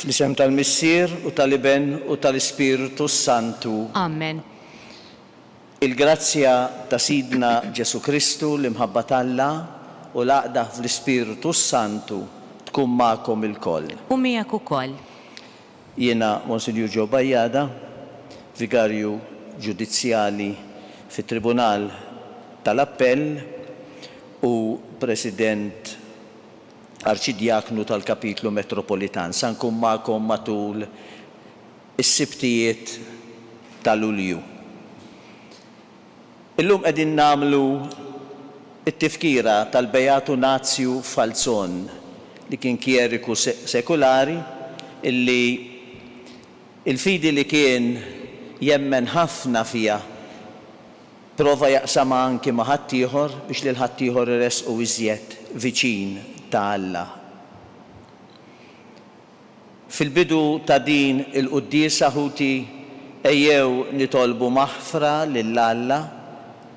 Bisem tal-Missier u tal-Iben u tal-Ispiritu Santu. Amen. Il-grazzja ta' Sidna Ġesu Kristu l-imħabba talla u l-għaqda fl-Ispiritu Santu tkun ma'kom il-koll. U miegħek ukoll. Jiena Monsinjur Ġo Bajjada, vigarju ġudizzjali fit-Tribunal tal-Appell u President Arċidjaknu tal-Kapitlu Metropolitan. Sa nkun ma'kom matul is-sibtijiet tal-Lulju. Illum qegħdin nagħmlu it-tifkira tal-Beatu Nazju Falzon li kien kieriku sekulari illi il-fidi li kien jemmen ħafna fija prova jaqsama anki ma' ħaddieħor biex lil ħaddieħor iresqu iżjed viċin ta' Alla. Fil-bidu ta' din il-quddiesa ħuti ejjew nitolbu maħfra lil Alla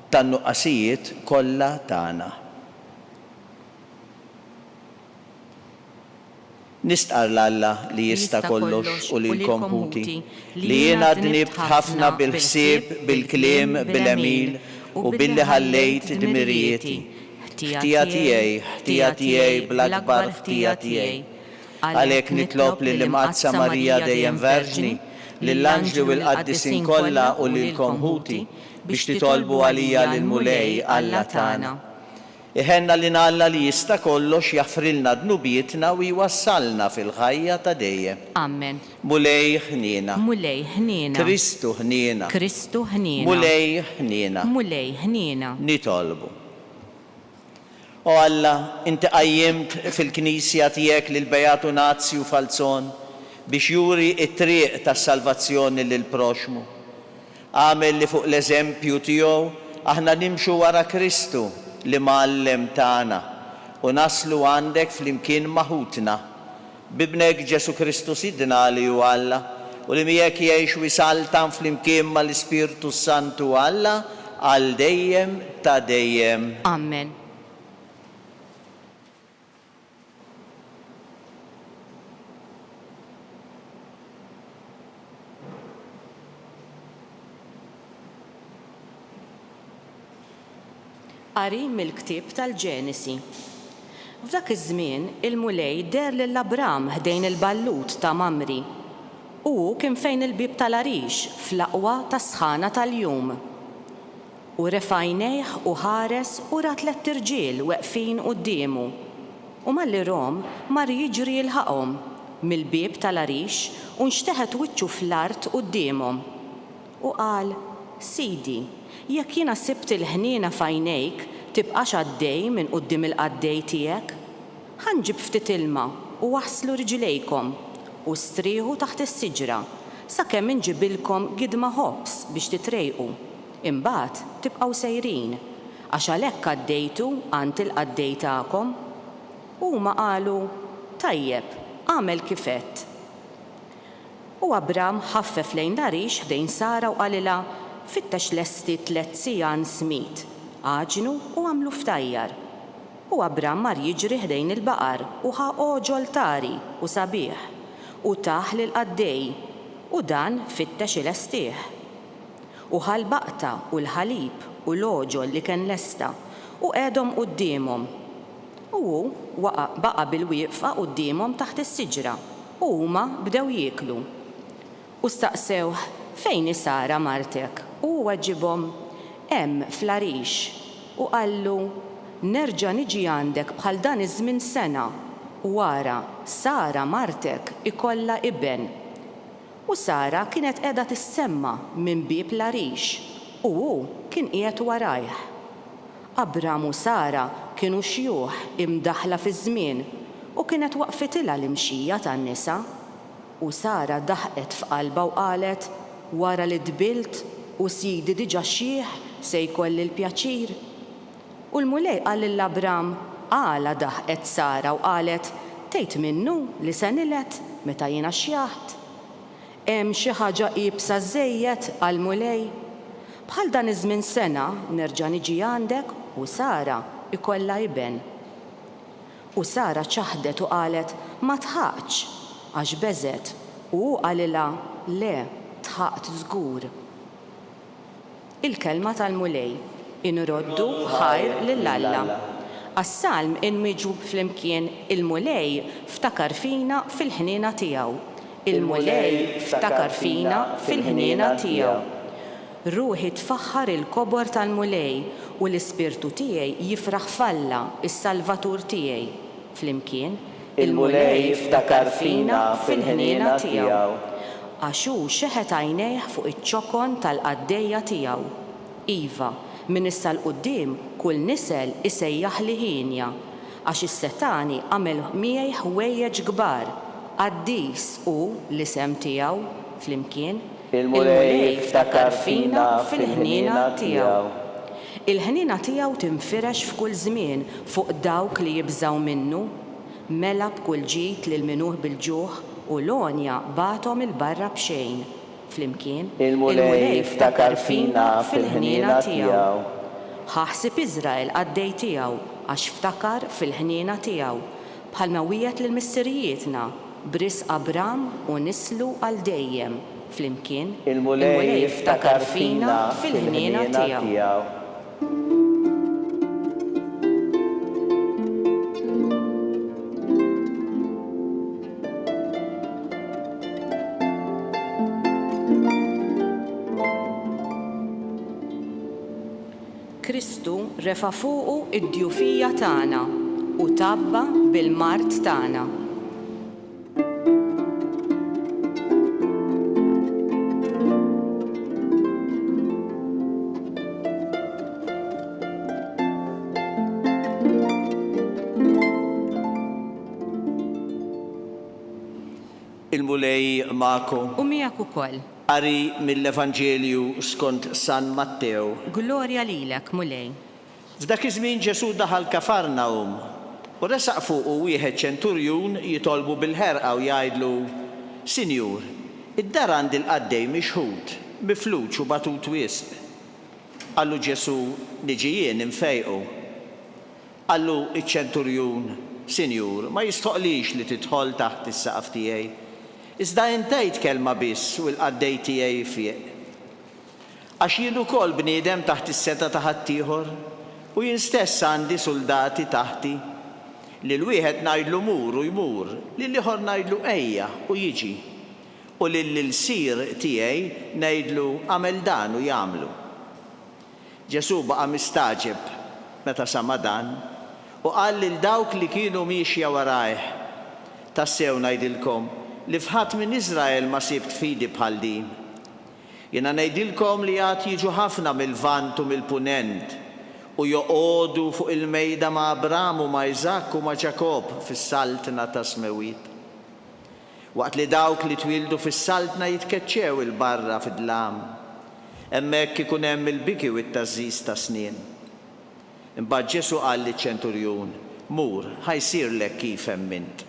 tan-nuqqasijiet kollha tagħna. Nistqar l-Alla li jista' kollox u lilkom ħuti li jiena dnibt ħafna bil-ħsieb, bil-kliem, bil-emil u billi ħallejt dmirijieti. Ħtija tiegħi bl-akbar ħtija tiegħi. Għalhekk nitlob lill-Imqazza Marija dejjem Verġni, lill-Anġli u l-Qaddisin kollha u lilkom ħuti biex titolbu għalija lil Mulej Alla tagħna. Iħenna li Alla li jista' kollox jaffrilna dnubietna u jwassalna fil-ħajja ta' dejjem. Amen. Mulej ħniena. Mulej ħniena. Kristu ħniena. Kristu ħniena. Mulej ħniena. Mulej ħniena. Nitolbu. O Alla, inti qajjimt fil-Knisja tiegħek lil Beatu Nazju Falzon biex juri t-triq tas-salvazzjoni lil proxmu. Għamel li fuq l-eżempju tiegħu aħna nimxu wara Kristu li Mgħallem tagħna u naslu għandek flimkien maħutna. Bibnek Ġesu Kristu Sidna li hu Alla u li miegħek jgħix wisaltan flimkien mal-Ispiritu Santu Alla għal dejjem ta' dejjem. Amen. Qari mill-ktieb tal-Ġenesi. F'dak iż-żmien il-Mulej der lil Abram ħdejn il-ballut ta' Mamri u kien fejn il-bib tal-Arix fl-aqwa tas-sħana tal-jum. U refa' għajnejh u ħares u ra 3 irġiel weqfin qudiemu. U malli rom mar jiġri jilħaqhom mill-bib tal-Arix u nxteħet wiċċu fl-art qudiemhom. U qal: Sidi, jekk jiena sibt il-ħniena f'għajnejk tibqax għaddej minn quddiem il-qaddej tiegħek? Ħanġib ftit ilma u waħslu riġlejkom u strieħu taħt is-siġra sakemm inġibilkom gidma ħobs biex titrejqu. Imbagħad tibqgħu sejrin għax għalhekk għaddejtu għand il-qaddej tagħkom. Huma qalu: Tajjeb, għamel kif għedt. U Abram ħaffef lejn l-Arix ħdejn Sara u qalilha: Fittex lesti 3 sijan smit, għaġnu u għamlu ftajjar. U Abram mar jiġri ħdejn il-baqar u ħa oġol tari u sabiħ u taħ lil-qaddej u dan fittex il-estieħ. U ħa l-baqta u l-ħalib u l-oġol li kien lesta u qedhom qudiemhom. U baqa bil-wieqfa qudiemhom taħt is-siġra u huma bdew jieklu. U staqsew: Fejn Sara martek? U ġibhom: Hemm fl-Arix. U qallu: Nerġa' niġi għandek bħal dan iż-żmien sena u wara Sara martek ikollha iben. U Sara kienet qiegħda tissemma minn bib l-Arix u hu kien qiegħed warajh. Abram u Sara kienu xjuħ imdaħla fiż-żmien u kienet waqfitilha l-imxija tan-nisa. U Sara daħqet f'qalbha u qalet: Wara li dbilt u sidi diġà xjieħ se jkolli l-pjaċir. U l-Mulej qal lill-Abram: Għala daħqet Sara u qalet: Tgħid minnu li se nilet meta jiena xjaħt. Hemm xi ħaġa qiebsa żejjed għall-Mulej. Bħal dan iż-żmien sena nerġa' niġi għandek u Sara ikollha iben. U Sara ċaħdet u qalet: Ma tħaqx, għax beżet u għalilha le tħaqt żgur. Il-kelma tal-mulej inroddu ħajr lill-Alla. Għas-salm inmiġub flimkien il-mulej ftakar fina fil-ħniena tiegħu. Il-mulej ftakar fina fil-ħniena tiegħu. Ruħi tfaħħar il-kobor tal-mulej u l-ispirtu tiegħi jifraħ falla is-Salvatur tiegħi. Flimkien, il-mulej ftakar fina fil-ħniena tiegħu. Għax hu xeħet għajnejh fuq iċ-ċokon tal-qaddejja tiegħu. Iva, min issa l-qudiem kull nisel isejjaħ li ħinja, għax is-Setani għamel miegħi ħwejjeġ kbar, qaddis u l-isem tiegħu flimkien. Il-mulej ftakar fina fil-ħniena tiegħu. Il-ħniena tiegħu tinfirex f'kull żmien fuq dawk li jibżgħu minnu, mela b'kull ġid lil minuh bil-ġuħ u l-onja bagħthom il-barra b'xejn. Flimkien, il-mulej ftakar fina fil-ħniena tiegħu. Ħaħsib Iżrael għaddej tiegħu għax ftakar fil-ħniena tiegħu bħalma wieħed lil missirijietna bris Abram u nislu għal dejjem. Flimkien, il-mulej ftakar fina fil-ħniena tiegħu. Kristu refa' fuqu id-djufija tagħna u tabba bil-mart tagħna. Il-mulej ma'ku. U miegħek ukoll. Qari mill-Evanġelju skont San Matteo. Glorja lilek, mulej. F'dak iż-żmien Ġesu daħal Kafarnawm u resaq fuqu wieħed ċenturjun jitolbu bil-ħerqa u jgħidlu: Sinjur, id-dar għandi l-qaddej mixħud, mifluċ u batut wisq. Qallu Ġesu: niġi jien infejqu. Qallu iċ-ċenturjun: Sinjur, ma jistoqlix li tidħol taħt is-saqaf tiegħi. Iżda intejt kelma biss u l-qaddej tiegħi jfieq. Għax jien ukoll bniedem taħt is-seta ta' ħaddieħor u jien stess għandi soldati taħti. Lil wieħed ngħidlu mur u jmur, lil ieħor ngħidlu ejja u jiġi. U lil sir tiegħi ngħidlu għamel dan u jagħmlu. Ġesu baqa' mistaġeb meta sama dan u qal lil dawk li kienu miexja warajh: tassew ngħidilkom li f'ħadd minn Iżrael ma sibt fidi bħal din. Jiena ngħidilkom li għad jiġu ħafna mill-vant u mill-punent u joqogħdu fuq il-mejda ma' Abram u ma' Iżak u ma' Ġakob fis-saltna ta' Smewit. Waqt li dawk li twildu fis-saltna jitkeċċew il-barra fid-dlam. Hemmhekk ikun hemm il-biki u t-tażżiż ta' snien. Imbagħad Ġesu qal liċ-ċenturjun: mur, ħajsirlek kif hemmint.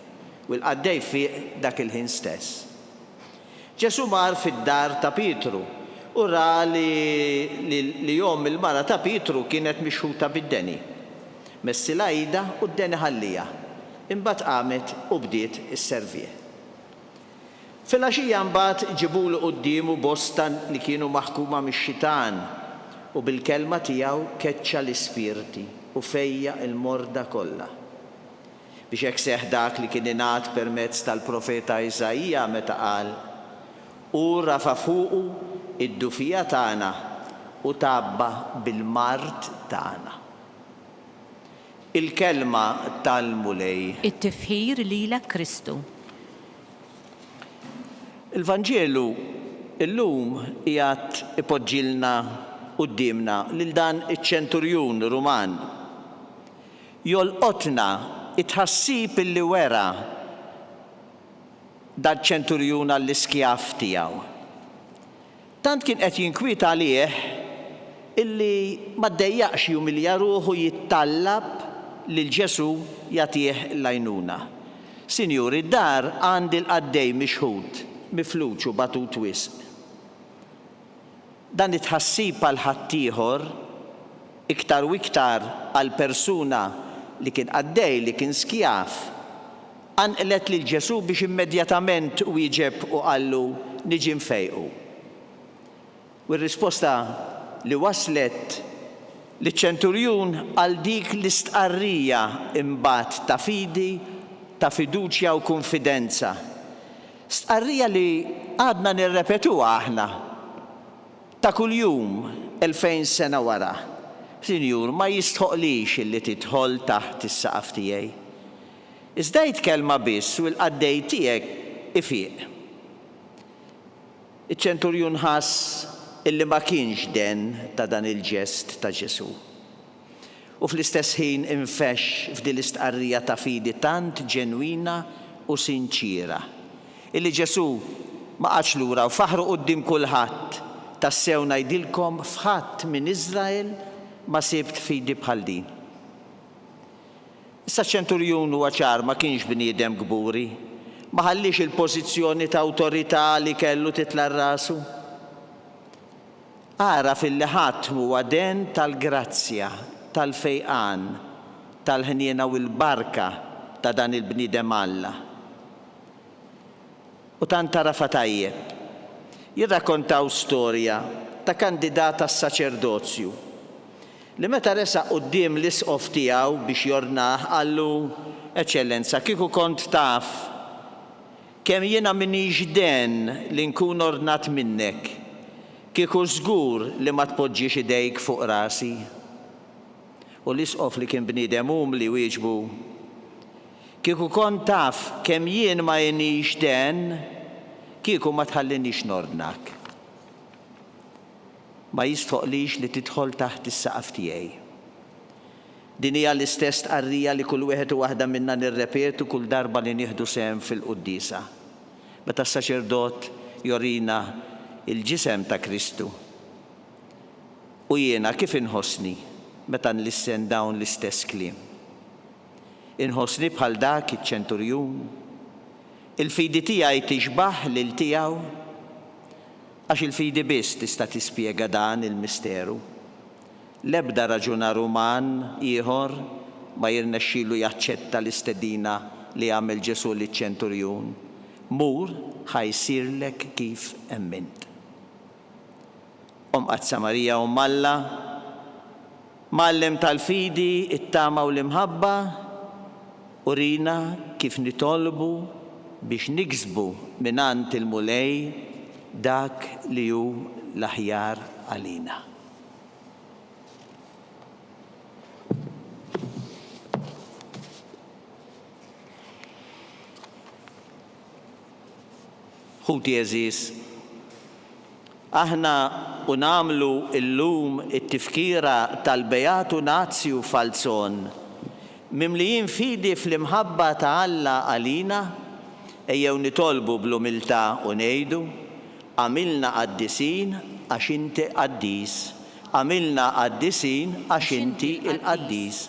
U l-qaddej fieq dak il-ħin stess. Ġesu mar fid-dar ta' Pietru u ra li jom il-mara ta' Pietru kienet mixħuta bid-deni. Messila ida u d-deni ħallija. Imbagħad qamet u bdiet isservih. Fil-għaxija mbagħad ġibulu qudiemu bosta li kienu maħkuma mix-xitan u bil-kelma tiegħu keċċa l-ispirti u fejja l-morda kollha. Biex hekk seħħ dak li kien ingħad permezz tal-profeta Iżajija meta qal: u rafa' fuqu id-dufija tagħna u tabba bil-mart tagħna. Il-kelma tal-mulej. It-tifħir lilek Kristu. Il-Vanġelu illum qiegħed ipoġġilna qudiemna lil dan iċ-ċenturjun Ruman. Jolqotna it-ħassib illi wera dal-ċenturjun għall-iskjaf tiegħu. Tant kien qed jinkwita għalih illi ma ddejjaqx jumilja ruħu jittallab lil Ġesu jagħtih l-għajnuna. Sinjur, id-dar għandi l-qaddej mixħud, mifluċ u batut wisq. Dan it-ħassib għal ħaddieħor iktar u iktar għal persuna li kien qaddej li kien skjaf anqlet lil Ġesu biex immedjatament wieġeb u qallu niġi mfejqu. U r-risposta li waslet liċ-ċenturjun għal dik l-istqarrija imbagħad ta' fidi, ta' fiduċja u konfidenza. Stqarrija li għadna nirrepetuha aħna ta' kuljum 2000 sena wara. Sinjur, ma jistħoqlix illi tidħol taħt is-saqaf tiegħi. Iżda jitkellma biss u l-qaddej tiegħek ifiq. Iċ-ċenturjun ħass illi ma kienx den ta' dan il-ġest ta' Ġesu. U fl-istess ħin infex f'din l-istqarrija ta' fidi tant ġenwina u sinċira. Illi Ġesu ma qatx lura u faħru quddiem kulħadd tassew ngħidilkom f'ħadd minn Iżrael ma sibt fidi bħal din. Issa ċenturjun huwa ċar ma kienx bniedem gburi, ma ħallix il-pożizzjoni ta' awtorità li kellu titla' rasu. Ara fil-li ħadd huwa den tal-grazzja, tal-fejqan, tal-ħniena u l-barka ta' dan il-bniedem Alla. U tant tarafa tajjeb. Jirrakkontaw storja ta' kandidata s-saċerdozju li meta resaq quddiem l-isqof tiegħu biex jornaħ qallu Eċċellenza, kieku kont taf kemm jiena minix den li nkun ornat minnek, kieku żgur li ma tpoġġiex idejk fuq rasi. U l-isqof li kien bniedem li wieġbu, kieku kont taf kemm jien ma jenix den, kieku ma tħallinix nordnak. Ma jistħoqlix li tidħol taħt is-saqaf tiegħi. Din hija l-istess tqarrija li kull wieħed u waħda minna nirrepetu kull darba li nieħdu sehem fil-qudiesa. Meta s-saċerdot jorina il-ġisem ta' Kristu. U jiena kif inħossni meta nlissen dawn l-istess kliem. Inħossni bħal dak iċ-ċenturjun. Il-fidi tiegħi tixbaħ lil tiegħu għax il-fidi biss tista' tispjega dan il-misteru. L-ebda raġunar uman ieħor ma jirnexxielu jaċċetta l-istedina li għamel Ġesu liċ-ċenturjun. Mur ħajsirlek kif emmint. Qazza Marija Alla, Mallem tal-fidi, it-tama u l-imħabba, urina kif nitolbu biex niksbu minant il-mulej dak li hu l-aħjar għalina. Ħuti eżis, aħna unamlu illum it-tifkira tal-Bejatu Nazzju Falzon mimlijin fidi fl-imħabba ta' Alla għalina, ejjew nitolbu bl-umiltà u ngħidu għamilna qaddisin għax inti qaddis. Għamilna qaddisin għax inti il-qaddis.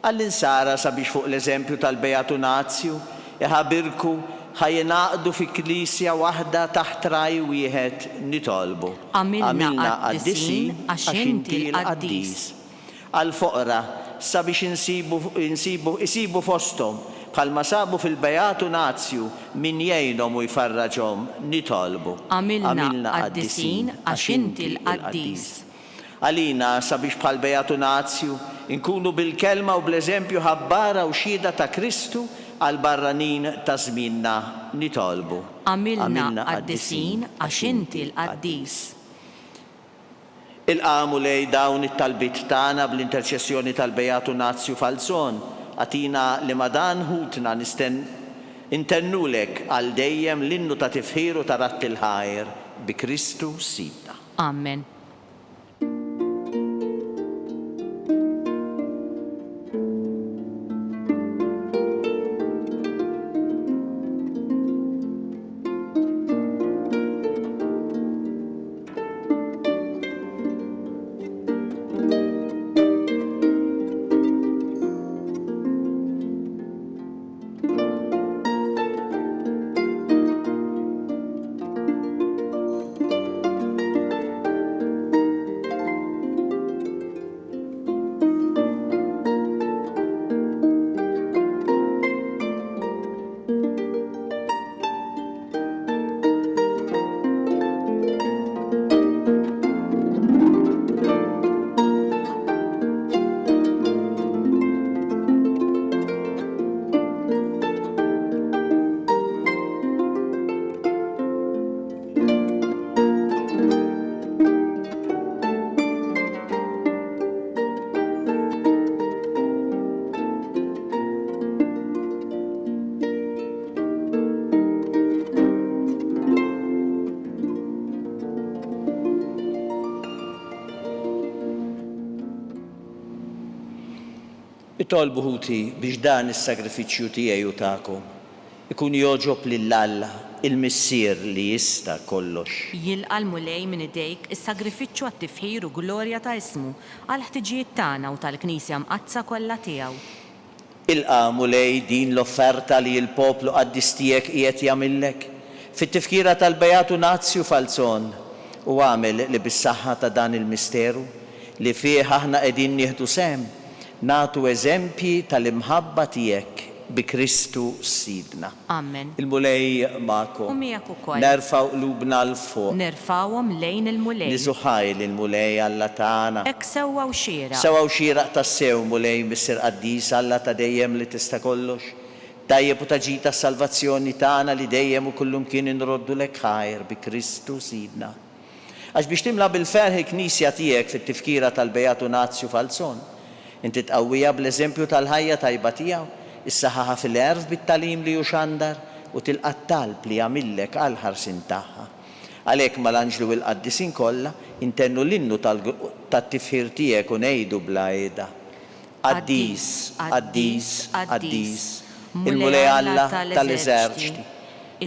Għall-insara sabiex fuq l-eżempju tal-Bejatu Nazzju iħabirku ħajnaqdu fi klisja waħda taħt raj wieħed nitolbu. Għamilna qaddisin għax inti il-qaddis. Għall-foqra sabiex isibu fosthom bħalma sabu fil-Bejatu Nazzju min jgħinhom u jfarraġhom nitolbu. Għamilna qaddisin għax inti l-qaddis. Għalina sabiex bħal Bejatu Nazzju inkunu bil-kelma u bl-eżempju ħabbara u xhieda ta' Kristu għal barranin ta' żmienna nitolbu. Għamilna qaddisin għax inti l-qaddis. Il-qamu lej dawn it-talbit tagħna bl-interċessjoni tal-Bejatu Nazzju Falzon, għatina li madan ħutna intennulek għal dejjem l-innu ta' tifħiru ta' ratti l-ħajr bi Kristu Sidna. Amen. Itolbu ħuti biex dan is-sagrifiċċju tiegħi u tagħkom ikun joġob lill-Alla il-Missier li jista' kollox. Jilqa' l-mulej minn idejk is-sagrifiċċju għat-tifħir u glorja ta' ismu għal ħtiġijiet tagħna u tal-Knisja mqazza kollha tiegħu. Ilqa' mulej din l-offerta li l-poplu qaddis tiegħek qiegħed jagħmillek fit-tifkira tal-Bejatu Nazzju Falzon u għamel li bis-saħħa ta' dan il-misteru li fih aħna qegħdin nieħdu sehem nagħtu eżempji tal-imħabba tiegħek bi Kristu Sidna. Amen. Il-mulej magħkom. U miegħek ukoll. Nerfgħu qlubna l fuq. Nerfgħuhom lejn il-mulej. Niżuħaj lill-mulej Alla tagħna. Hekk sewwa u xieraq. Sewwa u xieraq tassew mulej Missier Qaddis Alla ta' dejjem li tista' kollox. Tajjeb u taġi tas-salvazzjoni tagħna li dejjem u kullum kien inroddu lek ħajr bi Kristu Sidna. Għax biex timla bil-ferħ il-Knisja tiegħek fit-tifkira tal-Bejatu Nazzju Falzon, inti tqawwija bl-eżempju tal-ħajja tajba tiegħu, issaħħaħa fil-erf bit-talim li hu xandar u tilqa' talb li jagħmillek għal ħarsin tagħha. Għalhekk mal-Anġlu u l-Qaddisin kollha intennu l-innu tat-tifħir tiegħek u ngħidu bla qiegħda. Qaddis, Qaddis, Qaddis, il-mulej Alla tal-eżerċiti,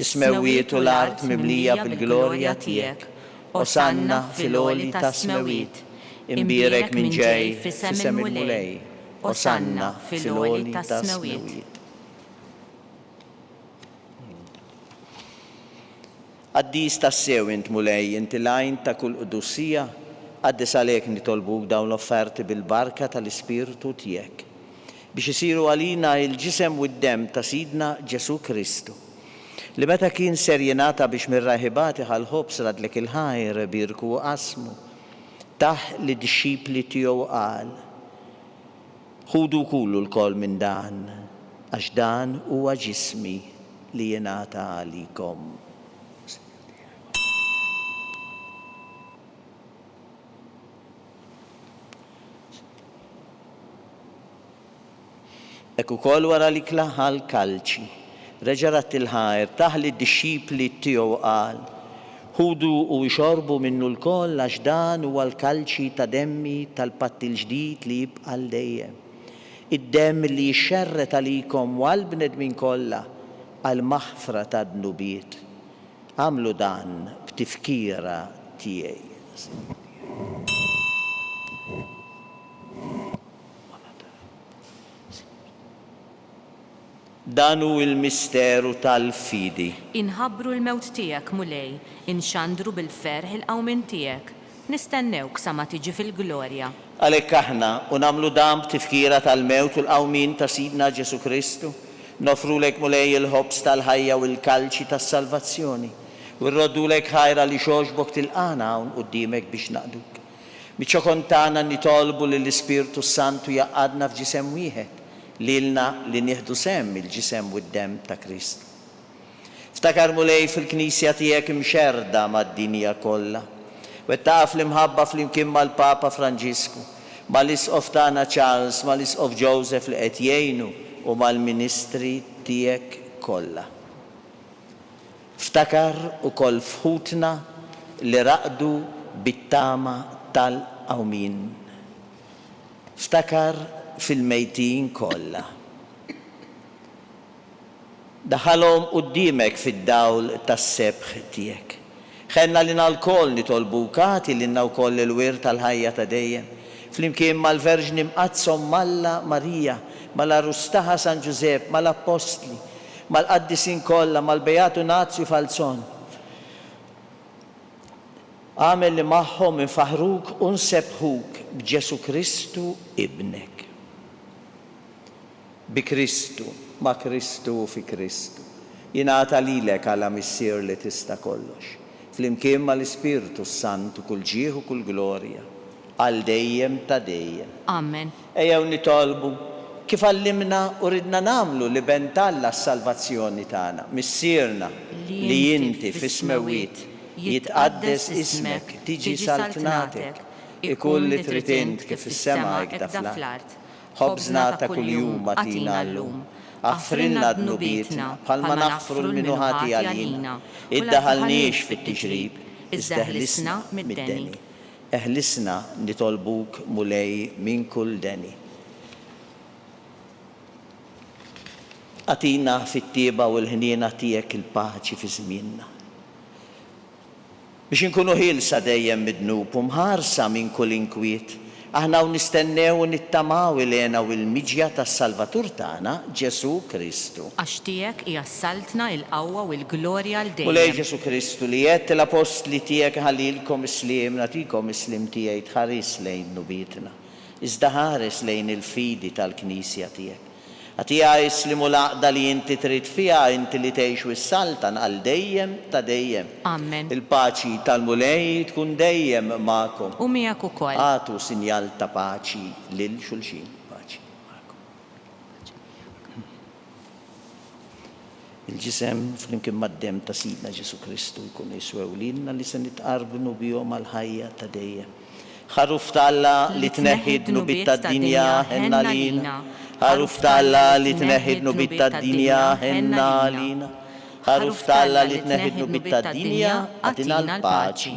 is-smewwiet u l-art mimlija bil-glorja tiegħek. Osanna fil-għoli tas-smewwiet, imbierek minn ġej f'isem il-mulej. Osanna fil-għoli tas-smewwiet. Qaddis tassew int mulej, inti lajn ta' kull qudussija, qaddis għalhekk nitolbuk dawn l-offerti bil-barka tal-Ispiritu tiegħek biex isiru għalina il-ġisem u d-dem ta' Sidna Ġesu Kristu li meta kien ser jingħata biex mir-raħibati ħal-ħobs radlek il-ħajr birku u qasmu taħ li d-disċipli tiegħu qal ħudu kullu l-kol minn dan għax dan huwa ġismi li jingħata għalikom. Ekku kol wara li klaħal kalċi, reġarat il-ħajr, taħli d-disċipli tiegħu qal, ħudu u jxorbu minnu l-koll għax dan huwa l-kalċi ta' demmi tal-patt il-ġdid li jibqa' dejjem. Id-demm li jxerret għalikom u għall-bnedmin kollha għall-maħfra ta' dnubiet. Għamlu dan b'tifkira tiegħi. Dan hu il-misteru tal-fidi. Inħabbru l-mewt tiegħek mulej, inxandru bil-ferħ il-qawmin tiegħek. Nistennewk sa ma tiġi fil-glorja. Għalhekk aħna u nagħmlu dan b'tifkira tal-mewt u l-qawmin ta' Sidna Ġesu Kristu, nofrulek mulej il-ħobs tal-ħajja u l-kalċi tas-salvazzjoni u rroddulek ħajra li xogħbok tilqana hawn quddiemek biex naqduk. Biċ-ċokon tagħna nitolbu lill-Ispirtu Santu jaqgħadna f'ġisem wieħed lilna li nieħdu sehem il-ġisem u d-dem ta' Kristu. Ftakar mulej fil-Knisja tiegħek imxerda mad-dinja kollha. Wettaqaf l-imħabba flimkien mal-Papa Franġisku, mal-Isqof tagħna Charles, mal-Isqof Joseph li qed jgħinu u mal-Ministri tiegħek kollha. Ftakar ukoll fħutna li raqdu bit-tama tal-qawmin. Ftakar fil-mejtin kollha. Daħalhom quddiemek fid-dawl tas-sebħ tiegħek. Ħenna li nal-koll nitolbukati li wkoll il-wir tal-ħajja ta' dejjem. Flimkien mal-Verġni mqazzhom Malla Marija, mal-Arustaħa San Ġusepp, mal-Apostli, mal-Qaddisin kollha, mal-Bejatu Nazzju Falzon. Għamel li magħhom infaħruk u nsebħuk b'Ġesu Kristu ibnek. Bi Kristu, ma' Kristu u fi Kristu. Jingħata lilek għala missier li tista' kollox. Flimkien mal-Ispirtu Santu kull ġieħ u kull glorja, għal dejjem ta' dejjem. Amen. Ejjew nitolbu kif għallimna u ridna nagħmlu li bentalla s-salvazzjoni tagħna, missierna li inti fis-smewwiet jitqaddes ismek, tiġi saltnatek, ikull li trid int kif fis-sema hekk fl-art. Ħobżna ta' kuljum atina llum. Aħfrilna dnubietna bħalma naħfru l-minuħati għalina. Iddaħalniex fit-tiġrib, iżda eħlisna mid-deni. Eħlisna nitolbuk mulej minn kull deni. Atina fit-tieba u l-ħniena tiegħek il-paċi fi żmienna. Biex inkunu ħilsa dejjem mid-dnub u mħarsa minn kull inkwiet, aħna nistennew u nittamaw il-għena u l-miġja tas-Salvatur tagħna Ġesu Kristu. Għax tiegħek hija saltna il-qawwa u l-glorja l U lej dejjem. Ġesu Kristu li jett l-apostli tiegħek ħallilkom islim, natikom islim tiegħi tħares lejn nubietna. Iżda ħares lejn il-fidi tal-Knisja tiegħek. Għatija jislimu laqda li inti trid fija, inti li tgħix is-saltan għal dejjem ta' dejjem. Amen. Il-paċi tal-mulej tkun dejjem magħkom. U miegħek ukoll. Għatu sinjal ta' paċi lil xulxin. Paċi magħkom. Il-ġisem flimkien mad-dem ta' Sidna Ġesu Kristu jkun jiswew lilna li se nitqarbnu bihom għal-ħajja ta' dejjem. Ħaruf talla li tneħħidnu bit-tad-dinja ħenna lina. Ħaruf talla li tneħħidnu bit-tad-dinja ħenna lina. Ħaruf talla li tneħħidnu bit-tad-dinja għatina l-paċi.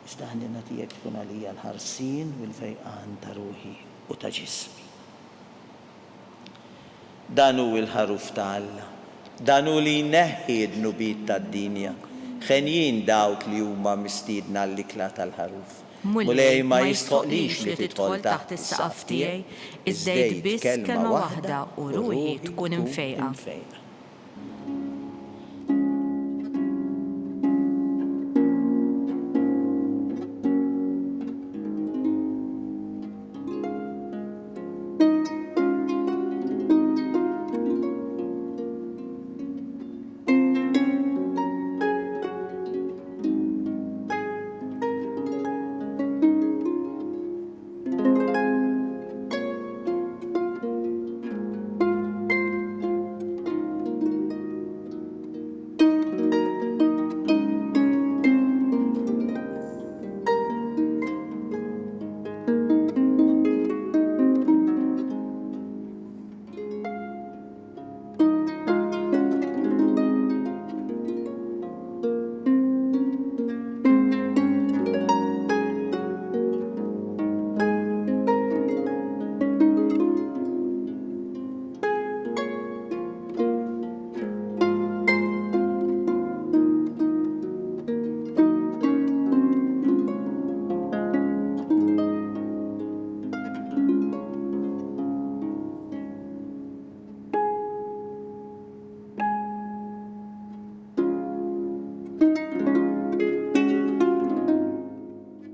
Iżda ħnina tiegħek tkun għalija l-ħarsin u l-fejqan ta' ruħi u ta' ġismi. Dan hu l-ħaruf talla. Dan hu li jneħħidnu bit-tad-dinja. Ħenjin dawk li huma mistiedna l-ikla tal-ħaruf. Mulej ma jistħoqlix li tidħol taħt is-saqaf tiegħi, iżdejt biss kelma waħda u ruħi tkun imfejqa.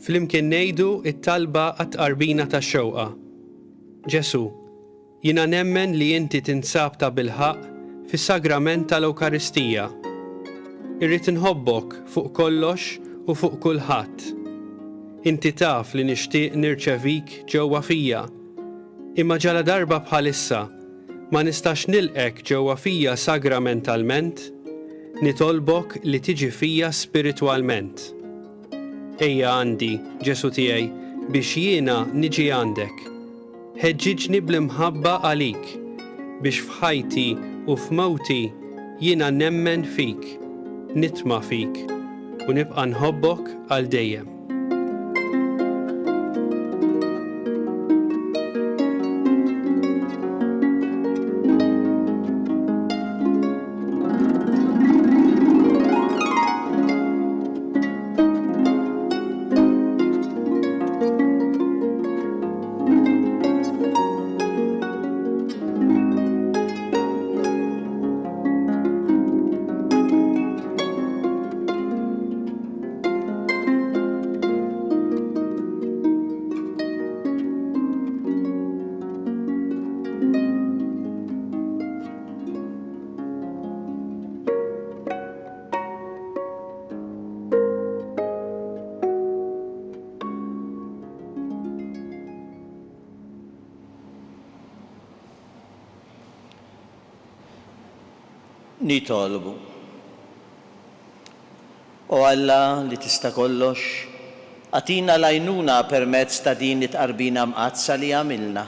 Flimkien ngħidu it-talba għat-qarbina tax-xewqa. Ġesu, jiena nemmen li inti tinsab ta' bilħaq fis-sagrament tal-Ewkaristija. Irrid inħobbok fuq kollox u fuq kulħadd. Inti taf li nixtieq nirċevik ġewwa fija, imma ġala darba bħalissa ma nistax nilqek ġewwa fija sagramentalment, nitolbok li tiġi fija spiritwalment. Ejja għandi, Ġesu tiegħi, biex jiena niġi għandek. Ħeġġiġni bl-imħabba għalik, biex f'ħajti u f'mewti jiena nemmen fik, nitma' fik, u nibqa' nħobbok għal dejjem. Nitolbu. O Alla li tista' kollox, għatina lajnuna permezz ta' din it-qarbina mqazza li għamilna,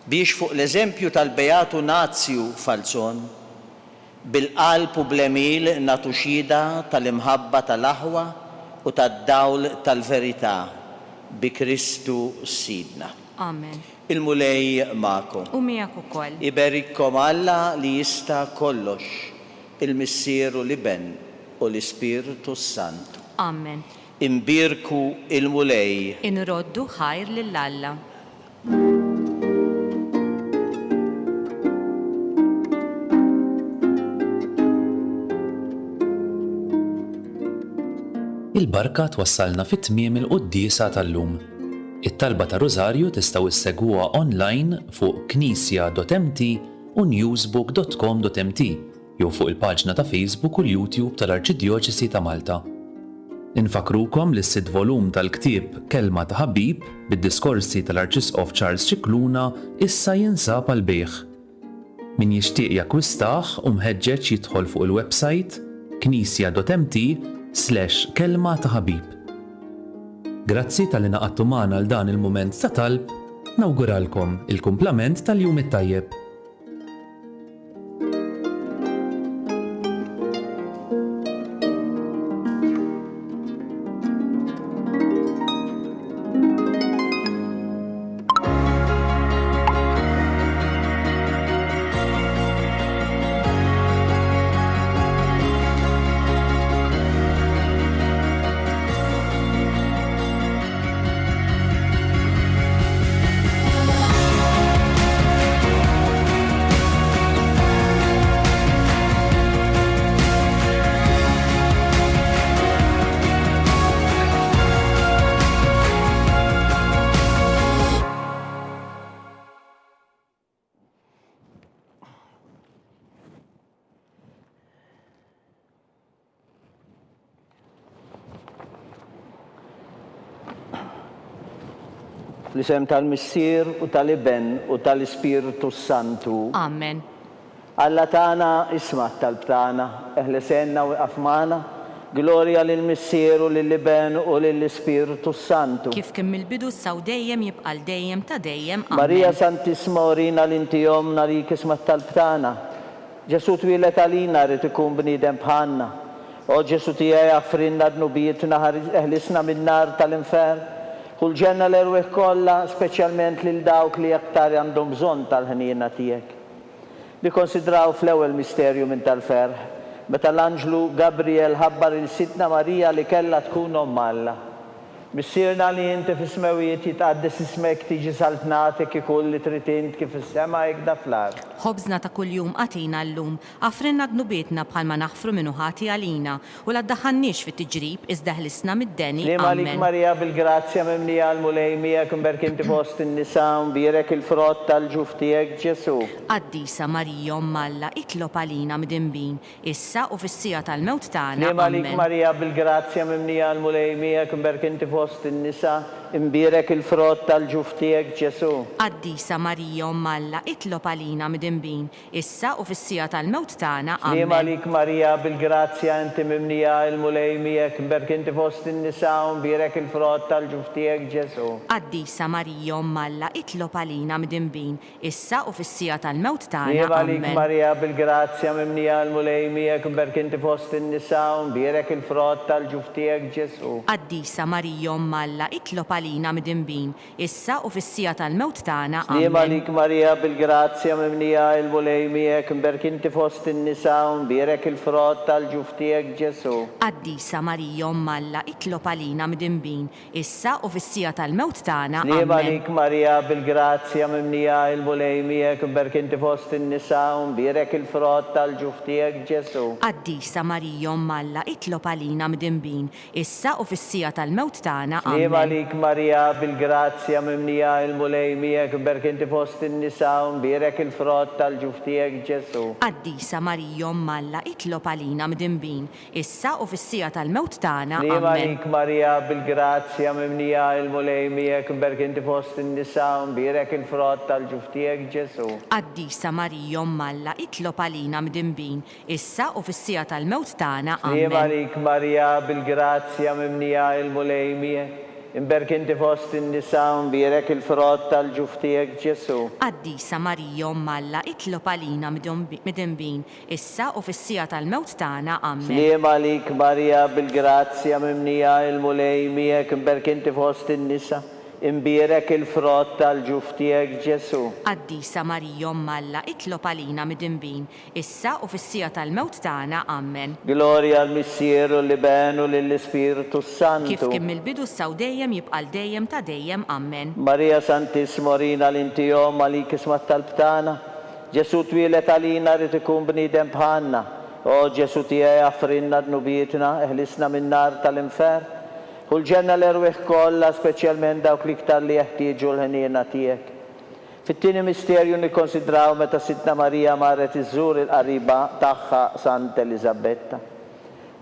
biex fuq l-eżempju tal-Beatu Nazju Falzon, bil-qalb u bl-emil nagħtu xhieda tal-imħabba tal-aħwa u tad-dawl tal-verità bi Kristu Sidna. Amen. Il-mulej ma'kom. U miegħek ukoll. Iberikkom Alla li jista' kollox, il-Missieru li ben u l-Ispiritu Sant. Amen. Imbirku il-mulej. Inroddu ħajr lill-Alla. Il-barka twassalna fit-tmiem il-qudiesa tal-lum. It-talba ta' Rożarju tistgħu issegwuha online fuq knisja.mt u newsbook.com.mt jew fuq il-paġna ta' Facebook u l-YouTube tal-Arċidjoċesi ta' Malta. Infakrukom li s-sid volum tal-ktieb Kelma ta' Ħabib bid-diskorsi tal-Arċisqof Charles Cicluna issa jinsab għal bejħ. Min jixtieq jakkwistah u mħeġġeġ jidħol fuq il-website knisja.mt/kelma ta' ħabib. Grazzi tal-li naqattu magħna għal dan il-mument ta' talb, nawguralkom il-kumplament tal-jum it-tajjeb. L-isem tal-Missier u tal-Iben u tal-Ispiritu Santu. Amen. Alla tana isma' tal-tana, eħlesenna u qafmana, glorja lill-Missier u lill-Iben u lill-Ispiritu Santu. Kif kemm il-bidu saw dejjem jibqal dejjem ta' dejjem. Amen. Marija Santissima Orina l-intijom narik isma' tal-tana. Ġesu twilet għalina rrid ikun bniedem bħalna. O Ġesu tiegħi affrinna d-nubietna eħlisna min-nar tal-infern. Kull ġenna l-erweħ kollha, speċjalment lil dawk li aktar għandhom bżonn tal-ħniena tiegħek. Li konsidraw fl-ewwel misterju minn tal-ferħ, meta l-Anġlu Gabriel ħabbar il-Sitna Marija li kellha tkun omm Alla. Missierna li inti fis-smewijiet jitqaddes ismek tiġi saltnatek ikull li trid int kif is-sema hekk da fl-ard. Ħobżna ta' kuljum qatina llum, affrinna dnubietna bħalma naħfru minnu ħati għalina u la ddaħħannix fit-tiġrib iżda ħlisna mid-deni. Li malik Marija bil-grazzja mimlija l-mulej miegħek imberk inti fost in-nisa mbierek il-frott tal-ġuf tiegħek Ġesu. Qaddisa Marija Omm Alla itlob għalina midinbin, issa u fis-sija tal-mewt tagħna. Li malik Marija bil-grazzja mimlija l-mulej miegħek imberk inti fost in-nisa imbierek il-frott tal-ġuf tiegħek Ġesu. Qaddisa Marija Omm Alla itlob għalina midinbin, issa u fis-sija tal-mewt tagħna. Li malik Marija bil-grazzja inti mimlija l-mulej miegħek imberk inti fost in-nisa imbierek il-frott tal-ġuf tiegħek Ġesu. Qaddisa Marija Omm Alla itlob għalina midinbin, issa u fis-sija tal-mewt tagħna. Li malik Marija bil-grazzja mimlija l-mulej miegħek imberk inti fost in-nisa imbierek il-frott tal-ġuf tiegħek Ġesu. Qaddisa Marija Omm Alla itlob għalina midinbin, issa u fis-sija tal-mewt tagħna. Li malik Marija bil-grazzja mimlija l-mulej miegħek imberk inti fost in-nisa imbierek il-frott tal-ġuf tiegħek Ġesu. Qaddisa Marija Omm Alla itlob għalina midinbin, issa u fis-sija tal-mewt tagħna. Li malik Marija bil-grazzja mimlija l-mulej miegħek imberk inti fost in-nisa imbierek il-frott tal-ġuf tiegħek Ġesu. Qaddisa Marija Omm Alla itlob għalina midinbin, issa u fis-sija tal-mewt tagħna. Li malik Marija bil-grazzja mimlija l-mulej miegħek imberk inti fost in-nisa imbierek il-frott tal-ġuf tiegħek Ġesu. Qaddisa Marija Omm Alla itlob għalina midinbin, issa u fis-sija tal-mewt tagħna. Li malik Marija bil-grazzja mimlija l-mulej miegħek imberk inti fost in-nisa imbierek il-frott tal-ġuf tiegħek Ġesu. Qaddisa Marija Omm Alla itlob għalina midinbin, issa u fis-sija tal-mewt tagħna. Li malik Marija bil-grazzja mimlija l-mulej miegħek imberk inti fost in-nisa imbierek il-frott tal-ġuf tiegħek Ġesu. Qaddisa Marija Omm Alla itlob għalina midinbin, issa u fis-sija tal-mewt tagħna. Amen. Li malik Marija bil-grazzja mimlija l-mulej miegħek imberk inti fost in-nisa imbierek il-frott tal-ġuf tiegħek Ġesu. Qaddisa Marija Omm Alla, itlob għalina mid-dinbin, issa u fis-sija tal-mewt tagħna. Amen. Gloria al-Missieru l-Libenu lill-Ispiritu Santu. Kif kien mill-bidu saw dejjem jibqal dejjem ta' dejjem. Amen. Maria Santissimo Rina l-intijom għalik ismat tal-btana. Ġesu twilet għalina rrit ikun bnidem bħanna. O Ġesu tijaj affrinna d-nubietna, eħlisna min-nar tal-infer. Kull ġenna l-erwieħ kollha, speċjalment dawk l-iktar li jeħtieġu l-ħniena tiegħek. Fit-tieni misterju nikkonsidraw meta Sidna Marija marret iżżur il-qariba tagħha Sant Elisabetta.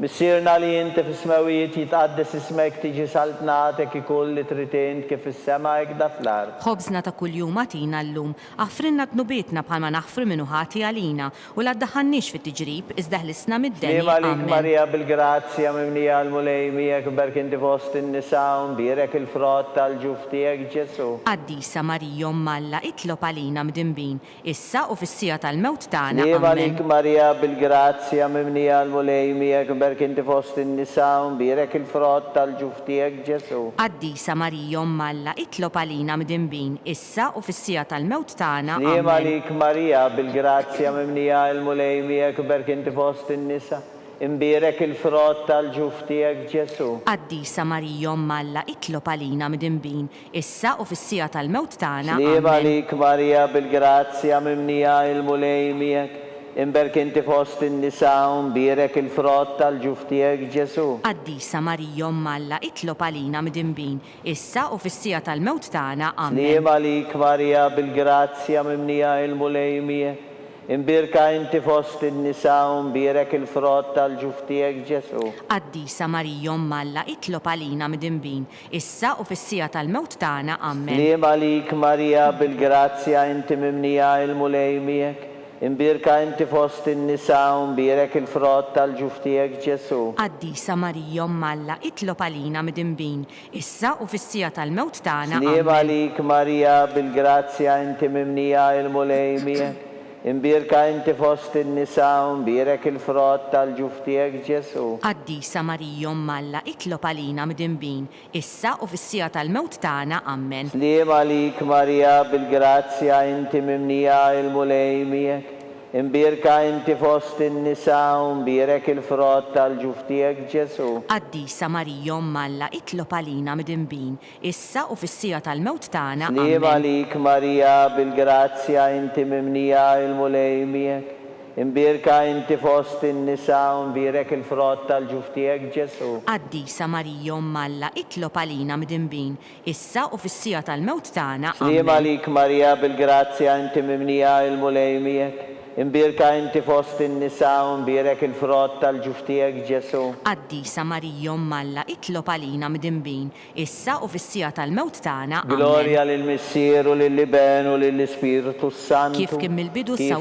Missierna li inti fis-smawijiet jitqaddes ismek tiġi saltnatek ikull li tritint kif is-sema hekk fl-ard. Ħobżna ta' kuljum għatina llum, affrinna t-nubietna bħalma naħfru minnu ħati għalina u la ddaħħannix fit-tiġrib iżda ħlisna mid-deni. Lima lik Marija bil-grazzja mimnija l-mulej miegħek berk inti fost in-nisa u mbierek il-frott tal-ġuf tiegħek Ġesu. Qaddisa Marija Omm Alla, itlob għalina mdinbin, issa u fis-sija tal-mewt tagħna. Lima lik Marija bil-grazzja mimnija l-mulej miegħek berk inti fost in-nisa u mbierek il-frott tal-ġuf tiegħek Ġesu. Qaddisa Marija Omm Alla, itlob għalina mdinbin, issa u fis-sija tal-mewt tagħna. Lima lik Marija bil-grazzja mimnija l-mulej miegħek berk inti fost in-nisa imbierek il-frott tal-ġuf tiegħek Ġesu. Qaddisa Marija Omm Alla, itlob għalina mdinbin, issa u fis-sija tal-mewt tagħna. Lima lik Marija bil-grazzja mimnija l-mulej miegħek imberk inti fost in-nisa u mbierek il-frott tal-ġuf tiegħek Ġesu. Qaddisa Marija Omm Alla, itlob għalina mdinbin, issa u fis-sija tal-mewt tagħna. Lima lik Marija bil-grazzja mimnija l-mulej miegħek imbirka inti fost in-nisa u mbierek il-frott tal-ġuf tiegħek Ġesu. Qaddisa Marija Omm Alla, itlob għalina mdinbin, issa u fis-sija tal-mewt tagħna. Amen. Lima lik Marija bil-grazzja inti mimnija l-mulej miegħek imbirka inti fost in-nisa u mbierek il-frott tal-ġuf tiegħek Ġesu. Qaddisa Marija Omm Alla, itlob għalina mdinbin, issa u fis-sija tal-mewt tagħna. Lima lik Marija bil-grazzja inti mimnija l-mulej miegħek imbirka inti fost in-nisa u mbierek il-frott tal-ġuf tiegħek Ġesu. Qaddisa Marija Omm Alla, itlob għalina mdinbin, issa u fis-sija tal-mewt tagħna. Amen. Lima lik Marija bil-grazzja inti mimnija l-mulej miegħek imbirka inti fost in-nisa u mbierek il-frott tal-ġuf tiegħek Ġesu. Qaddisa Marija Omm Alla, itlob għalina mdinbin, issa u fis-sija tal-mewt tagħna. Lima lik Marija bil-grazzja inti mimnija l-mulej miegħek imbirka inti fost in-nisa u mbierek il-frott tal-ġuf tiegħek Ġesu. Qaddisa Marija Omm Alla, itlob għalina mdinbin, issa u fis-sija tal-mewt tagħna. Lima lik Marija bil-grazzja inti mimnija l-mulej miegħek imbirka inti fost in-nisa u mbierek il-frott tal-ġuf tiegħek Ġesu. Qaddisa Marija Omm Alla, itlob għalina mdinbin, issa u fis-sija tal-mewt tagħna. Gloria lill-Missieru lill-Libenu lill-Ispiritu Santu. Kif kien mill-bidu saw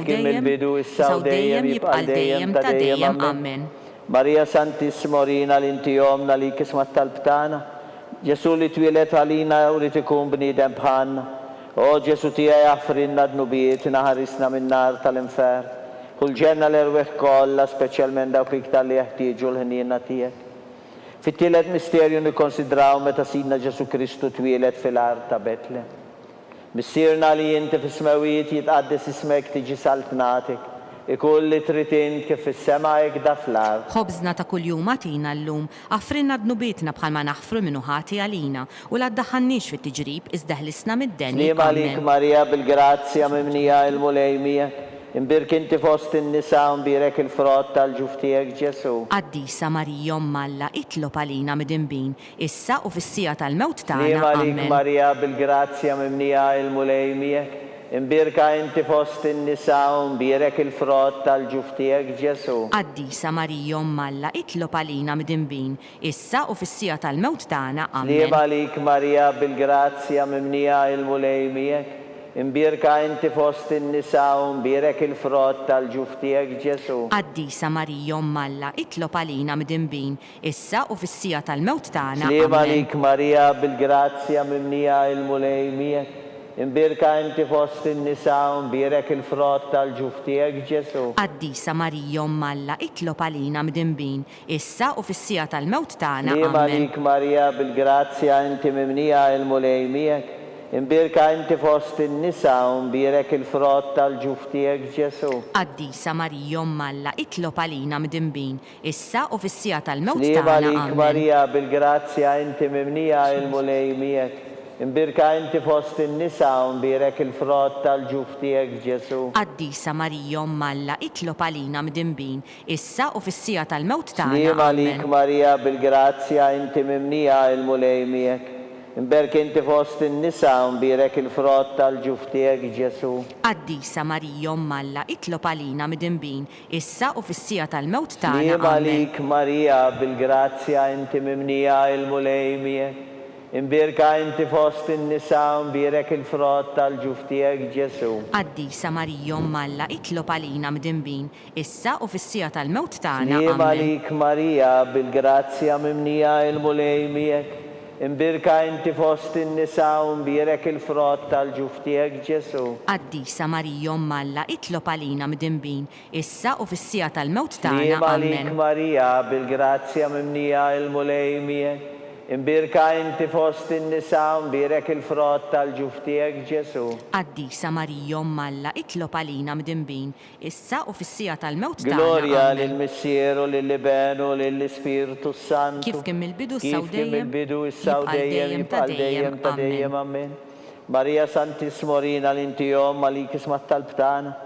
dejjem jibqal dejjem ta' dejjem. Amen. Marija Santissimo Rina l-intijomna li kismat tal-btana. Ġesu li twilet għalina u rrit ikun bniedem bħanna. O Ġesu tijaj affrinna d-nubietna ħarisna min-nar tal-infer. Kull ġenna l-erwieħ kollha, speċjalment dawk iktar li jeħtieġu l-ħniena tiegħek. Fit-tielet misterju nikkonsidraw meta Sidna Ġesu Kristu twilet fil-art ta' Betlem. Missierna li inti fis-smawijiet jitqaddes ismek tiġi saltnatek ikull li tritint kif is-sema hekk fl-ard. Ħobżna ta' kuljum għatina llum, affrinna d-nubietna bħalma naħfru minnu ħati għalina u la ddaħħannix fit-tiġrib iżda ħlisna mid-deni. Lima lik Marija bil-grazzja mimnija l-mulej miegħek imbirk inti fost in-nisa u mbierek il-frott tal-ġuf tiegħek Ġesu. Qaddisa Marija Omm Alla, itlob għalina mdinbin, issa u fis-sija tal-mewt tagħna. Lima lik Marija bil-grazzja mimnija l-mulej miegħek imbirka inti fost in-nisa u mbierek il-frott tal-ġuf tiegħek Ġesu. Qaddisa Marija Omm Alla, itlob għalina mdinbin, issa u fis-sija tal-mewt tagħna. Lima lik Marija bil-grazzja mimnija l-mulej miegħek imbirka inti fost in-nisa u mbierek il-frott tal-ġuf tiegħek Ġesu. Qaddisa Marija Omm Alla, itlob għalina mdinbin, issa u fis-sija tal-mewt tagħna. Lima lik Marija bil-grazzja mimnija l-mulej miegħek imbirka inti fost in-nisa u mbirek il-frott tal-ġuf tiegħek Ġesu. Qaddisa Marija Umm Alla, itlob għalina mdinbin, issa u fis-sija tal-mewt tagħna. Nima Amen. lik Marija bil-grazzja inti mimnija il-mulej miegħek, imbirka inti fost in-nisa u mbirek il-frott tal-ġuf tiegħek Ġesu. Qaddisa Marija Umm Alla, itlob għalina mdinbin, issa u fis-sija tal-mewt Nima tagħna. lik Amen. Marija bil-grazzja inti mimnija il-mulej miegħek, imbirka inti fost in-nisa u mbirek il-frott tal-ġuf tiegħek Ġesu. Qaddisa Marija Umm Alla, itlob għalina mdinbin, issa u fis-sija tal-mewt tagħna. Nima lik Amen. Marija bil-grazzja inti mimnija il-mulej miegħek, imbirka inti fost in-nisa u mbirek il-frott tal-ġuf tiegħek Ġesu. Qaddisa Marija Umm Alla, itlob għalina mdinbin, issa u fis-sija tal-mewt tagħna. Nima Amen. lik Marija bil-grazzja inti mimnija il-mulej miegħek, imbirka inti fost in-nisa u mbirek il-frott tal-ġuf tiegħek Ġesu. Qaddisa Marija Umm Alla, itlob għalina mdinbin, issa u fis-sija tal-mewt tagħna. Nima Amen. lik Marija bil-grazzja mimnija il-mulej miegħek, imbirka inti fost in-nisa u mbirek il-frott tal-ġuf tiegħek Ġesu. Qaddisa Marija Umm Alla, itlob għalina mdinbin, issa u fis-sija tal-mewt tagħna. Nima lik Amen. Marija bil-grazzja mimnija il-mulej miegħek, imbirka inti fost in-nisa u mbirek il-frott tal-ġuf tiegħek Ġesu. Qaddisa Marija Umm Alla, itlob għalina mdinbin, issa u fis-sija tal-mewt tagħna. Gloria Amen. lill-Missieru, lill-Libenu, lill-Ispiritu Santu. Kif kien mill-bidu Kif saw kien dejjem, mill-bidu issaw jibqal dejjem, dejjem ta' jibqal dejjem ta' dejjem. dejjem, amen. Marija Santismorina l-intijom malik ismat tal-btana.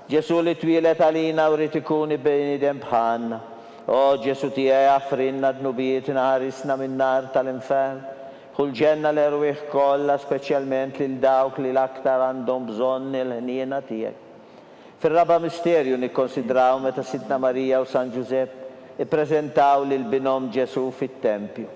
Ġesu li twilet għalina u rrit ikuni bnidem bħanna. O Ġesu tijaj affrinna d-nubijiet naħarisna minn nar tal-infern. Kull ġenna l-erwiħ kolla, specialment lil dawk li l-aktar għandhom bżonn il-ħnina tijek. Fil-raba misterju nikkonsidraw meta Sidna Marija u San Giuseppe ippreżentaw lil binom Ġesu fit-tempju.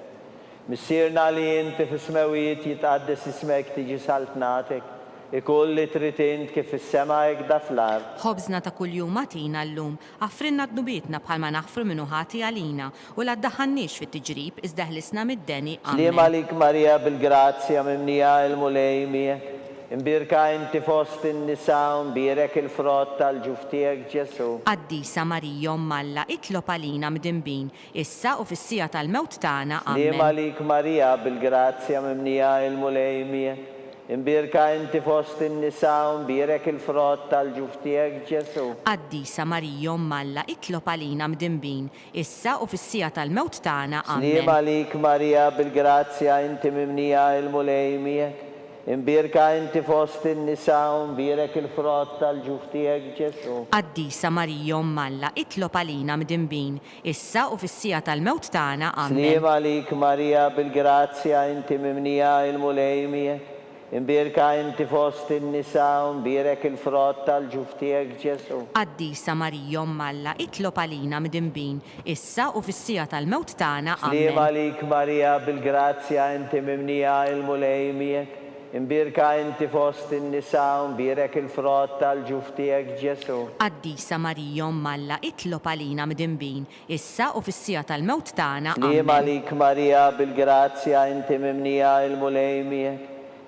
Missirna li inti fis-smewijiet jitqaddes ismek tiġi saltnatek, ikull li trid int kif is-sema hekk fl-art. Ħobżna ta' kuljum matina llum, affrinna d-nubietna bħalma naħfru minnu ħati għalina u la ddaħħannix fit-tiġrib iżda ħlisna mid-deni. Slima Amen. lik Marija bil-grazzja mimnija il-mulej miegħek, imbirka inti fost in-nisa u mbirek il-frott tal-ġuf tiegħek Ġesu. Qaddisa Marija Umm Alla, itlob għalina mdinbin, issa u fis-sija tal-mewt tagħna. Slima Amen. lik Marija bil-grazzja mimnija il-mulej miegħek, imbirka inti fost in-nisa u mbirek il-frott tal-ġuf tiegħek Ġesu. Qaddisa Marija Umm Alla, itlob għalina mdinbin, issa u fis-sija tal-mewt tagħna. Slima Amen. lik Marija bil-grazzja inti mimnija il-mulej miegħek, imbirka inti fost in-nisa u mbirek il-frott tal-ġuf tiegħek Ġesu. Qaddisa Marija Umm Alla, itlob għalina mdinbin, issa u fis-sija tal-mewt tagħna. Amen. Slima lik Marija bil-grazzja inti mimnija il-mulej miegħek, imbirka inti fost in-nisa u mbirek il-frott tal-ġuf tiegħek Ġesu. Qaddisa Marija Umm Alla, itlob għalina mdinbin, issa u fis-sija tal-mewt tagħna. Slima Amen. lik Marija bil-grazzja inti mimnija il-mulej miegħek, imbirka inti fost in-nisa u mbirek il-frott tal-ġuf tiegħek Ġesu. Qaddisa Marija Umm Alla, itlob għalina mdinbin, issa u fis-sija tal-mewt tagħna. Slima Amen. lik Marija bil-grazzja inti mimnija il-mulej miegħek,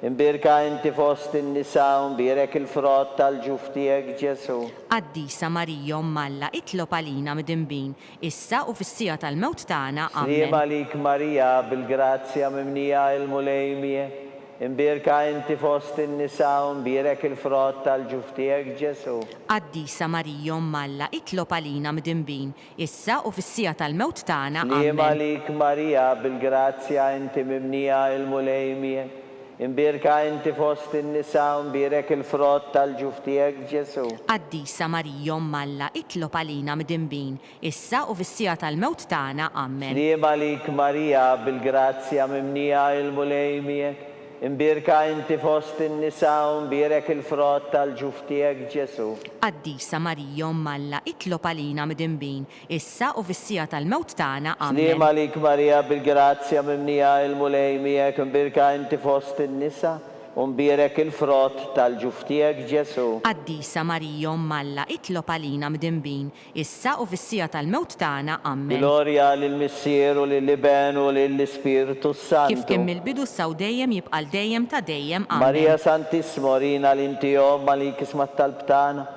imbirka inti fost in-nisa u mbirek il-frott tal-ġuf tiegħek Ġesu. Qaddisa Marija Umm Alla, itlob għalina mdinbin, issa u fis-sija tal-mewt tagħna. Slima Amen. lik Marija bil-grazzja mimnija il-mulej miegħek, imbirka inti fost in-nisa u mbirek il-frott tal-ġuf tiegħek Ġesu. Qaddisa Marija Umm Alla, itlob għalina mdinbin, issa u fis-sija tal-mewt tagħna. Slima Amen. lik Marija bil-grazzja inti mimnija il-mulej miegħek, imbirka inti fost in-nisa u mbirek il-frott tal-ġuf tiegħek Ġesu. Qaddisa Marija Umm Alla, itlob għalina mdinbin, issa u fis-sija tal-mewt tagħna. Amen. Slima lik Marija bil-grazzja mimnija il-mulej miegħek, imbirka inti fost in-nisa u mbirek il-frott tal-ġuf tiegħek Ġesu. Qaddisa Marija Umm Alla, itlob għalina mdinbin, issa u fis-sija tal-mewt tagħna. Amen. Slima lik Marija bil-grazzja mimnija il-mulej miegħek, imbirka inti fost in-nisa Umbirek il-frott tal-ġuftijek Ġesu. Qaddisa Marija Malla itlob għalina mdinbin, issa u fissija tal-mewt tagħna. Amen. Gloria lill-Missier u lill-Iben u lill-Ispiritu Santu. Kif kemm il-bidu saw dejjem jibqal dejjem ta' dejjem. Amen. Maria Santissimo, rina l-intijom malik ismat tal-btana.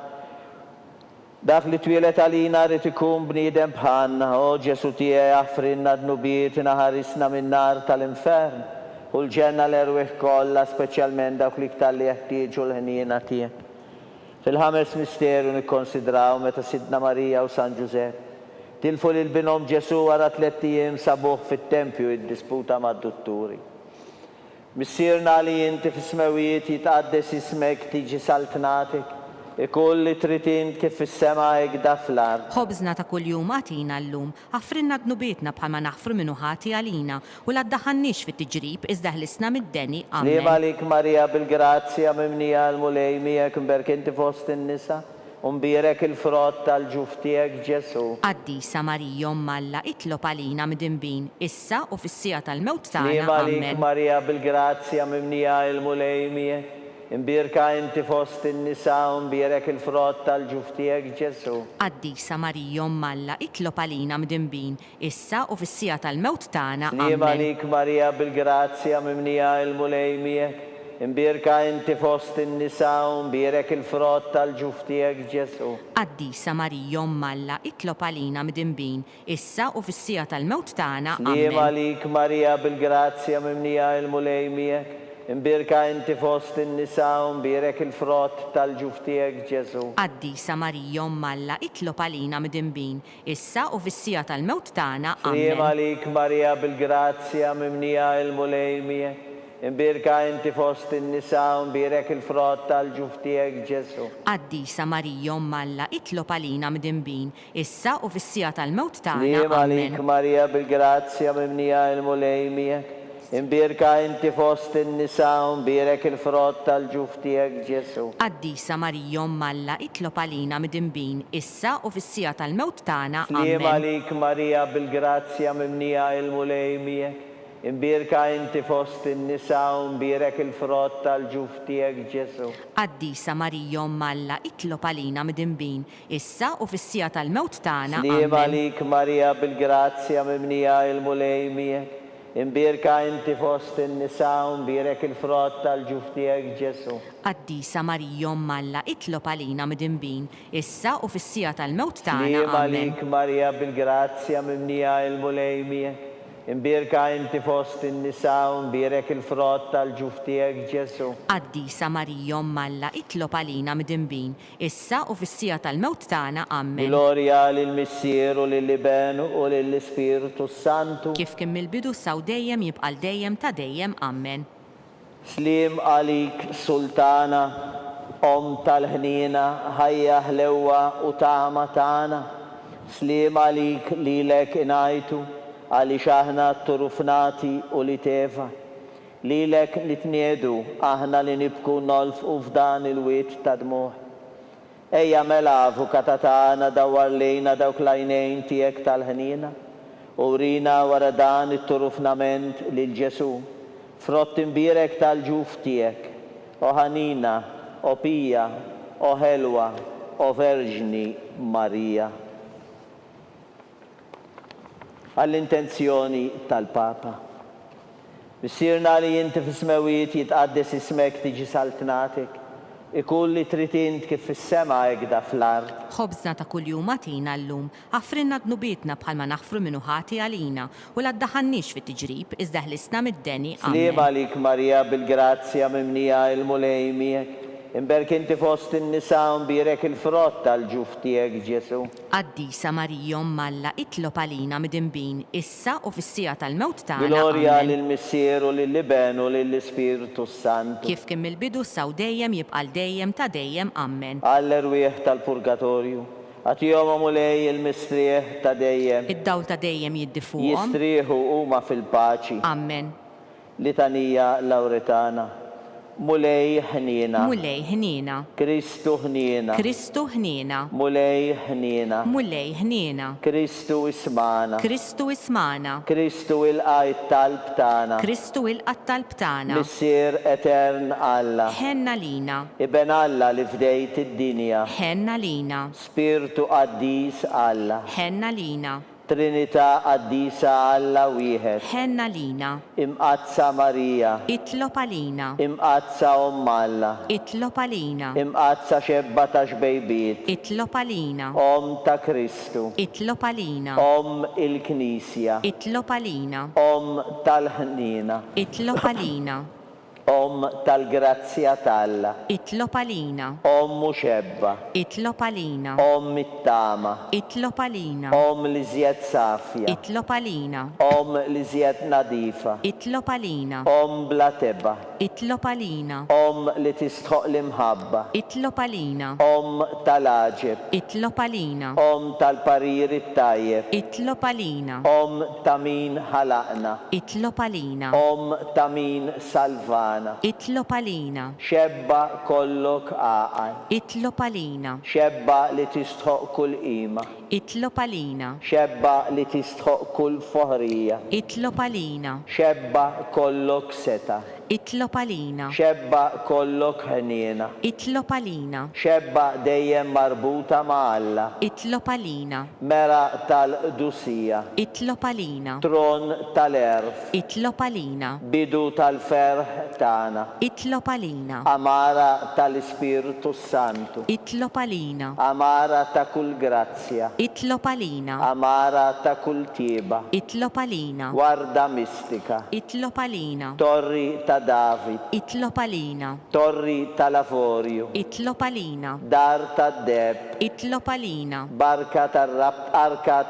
Dak li twilet għalina rrit ikun bniedem bħanna, o Ġesu tiegħi affrinna d-nubiet naħarisna min-nar tal-infern. U l-ġenna l-erwieħ kollha, speċjalment dawk li iktar li jeħtieġu l-ħniena tiegħek. Fil-ħames misterju nikkonsidraw meta Sidna Marija u San Ġusepp tilfu lil binhom Ġesu wara 3 ijiem sabuh fit-tempju jiddisputa mad-dutturi. Missierna li inti fis-smewijiet jitqaddes ismek tiġi saltnatik, ikun li trid int kif fis-sema hekk fl-ard. Ħobżna ta' kuljum għatina llum, ħaffrinna dnubietna bħalma naħfru minnu ħati għalina u la ddaħħannix fit-tiġrib iżda ħlisna mid-deni. Amen. Liem għalik Marija bil-grazzja mimnija l-mulej miegħek imberk inti fost in-nisa u mbierek il-frott tal-ġuf tiegħek Ġesu. Qaddisa Marija Malla itlob għalina mdinbin, issa u fissija tal-mewt tagħna. Liem għalik Marija bil-grazzja mimnija l-mulej miegħek imbirka inti fost in-nisa u mbierek il-frott tal-ġuf tiegħek Ġesu. Qaddisa Marija Malla itlob għalina mdinbin, issa u fissija tal-mewt tagħna. Liem għalik Marija bil-grazzja mimnija l-mulej miegħek imbirka inti fost in-nisa u mbierek il-frott tal-ġuf tiegħek Ġesu. Qaddisa Marija Malla itlob għalina mdinbin, issa u fissija tal-mewt tagħna. Liem għalik Marija bil-grazzja mimnija l-mulej miegħek imbirka inti fost in-nisa u mbierek il-frott tal-ġuf tiegħek Ġesu. Qaddisa Marija Malla itlob għalina mdinbin, issa u fissija tal-mewt tagħna. Liem għalik Marija bil-grazzja mimnija l-mulej miegħek imbirka inti fost in-nisa u mbierek il-frott tal-ġuf tiegħek Ġesu. Qaddisa Marija Malla itlob għalina mdinbin, issa u fissija tal-mewt tagħna. Liem għalik Marija bil-grazzja mimnija l-mulej miegħek imbirka inti fost in-nisa u mbierek il-frott tal-ġuf tiegħek Ġesu. Qaddisa Marija Malla itlob għalina mdinbin, issa u fissija tal-mewt tagħna. Liem għalik Marija bil-grazzja mimnija l-mulej miegħek imbirka inti fost in-nisa u mbierek il-frott tal-ġuf tiegħek Ġesu. Qaddisa Marija Malla itlob għalina mdinbin, issa u fissija tal-mewt tagħna. Liem għalik Marija bil-grazzja mimnija l-mulej miegħek imbirka inti fost in-nisa u mbierek il-frott tal-ġuf tiegħek Ġesu. Qaddisa Marija Malla itlob għalina mdinbin, issa u fissija tal-mewt tagħna. Liem għalik Marija bil-grazzja mimnija l-mulej miegħek imbirka inti fost in-nisa u mbierek il-frott tal-ġuf tiegħek Ġesu. Qaddisa Marija Malla itlob għalina mdinbin, issa u fissija tal-mewt tagħna. Amen. Gloria lill-Missier u lill-Iben u lill-Ispiritu Santu. Kif kemm il-bidu saw dejjem jibqal dejjem ta' dejjem. Amen. Slim għalik Sultana, Om tal-ħnina, ħajja ħlewwa u tama tagħna. Slim għalik lilek inajtu għaliex aħna turufnati u li tefa. Lilek nitniedu aħna li nibku nolfqu f'dan il-wiet ta' dmuħ. Ejja mela avukata tagħna dawwar lejna dawk l-għajnejn tiegħek tal-ħnina u rina wara dan it-turufnament lil Ġesu. Frott imbierek tal-ġuf tiegħek, o ħanina, o pija, o ħelwa, o Verġni Marija. Għall-intenzjoni tal-Papa. Missierna li inti fis-smewijiet jitqaddes ismek tiġi saltnatik, ikun li trid int kif fis-sema hekk fl-ard. Ħobżna ta' kuljum għatina llum, ħaffrinna dnubietna bħalma naħfru minnu ħati għalina u la ddaħħannix fit-tiġrib iżda ħlisna mid-deni. Liem għalik Marija bil-grazzja mimnija l-mulej miegħek imberk inti fost in-nisa u mbierek il-frott tal-ġuf tiegħek Ġesu. Qaddisa Marija Malla itlob għalina mdinbin, issa u fissija tal-mewt tagħna. Gloria lill-Missier u lill-Iben u lill-Ispiritu Santu. Kif kemm il-bidu saw dejjem jibqal dejjem ta' dejjem. Amen. Għall-erwieħ tal-purgatorju, għatihom mulej il-mistrieħ ta' dejjem. Id-dawl ta' dejjem jiddifuhom. Jistrieħu huma fil-paċi. Amen. Litanija Lawretana. Mulej ħnina. Mulej ħnina. Kristu ħnina. Kristu ħnina. Mulej ħnina. Mulej ħnina. Kristu ismana. Kristu ismana. Kristu il-qajt talb tana. Kristu il-qattalb tagħna. Missier etern Alla. Ħenna lina. Iben Alla li fdejt id-dinja. Ħenna lina. Spiritu qaddis Alla. Ħenna lina. Trinità qaddisa Alla wieħed. Ħenna lina. Imqazza Marija. Itlob għalina. Imqazza Alla. Itlob għalina. Imqazza xebba ta' xbejbiet. Itlob għalina. Om ta' Kristu. Itlob għalina. Om il-Knisja. Itlob għalina. Om tal-ħnina. Itlob għalina. Om tal-grazzja talla. Itlob għalina. Om muxebba. Itlob għalina. Om mittama. Itlob għalina. Om li zjed safja. Itlob għalina. Om li zjed nadifa. Itlob għalina. Om bla teba. Itlob għalina. Om li tistħoq l-imħabba. Itlob għalina. Om tal-aġeb. Itlob għalina. Om tal-pariri tajjeb. Itlob għalina. Om ta' min ħalaqna. Itlob għalina. Om ta' min salvana. Itlob għalina. Xebba kollok għaqal. Itlob għalina. Xebba li tistħoq kull qima. Itlob għalina. Xebba li tistħoq kull foħrija. Itlob għalina. Xebba kollok seta. Itlob għalina. Xebba kollok ħniena. Itlob għalina. Xebba dejjem marbuta ma' Alla. Itlob għalina. Mera tal-dusija. Itlob għalina. Tron tal-erf. Itlob għalina. Bidu tal-ferħ tana. Itlob għalina. Amara tal-Ispiritu Santu. Itlob għalina. Amara ta' kull grazzja. Itlob għalina. Amara ta' kull tieba. Itlob għalina. Warda mistika. Itlob għalina. Torri ta' David. Itlob għalina. Torri tal-Avorju. Itlob għalina. Dar tad-Deb. Itlob għalina. Arka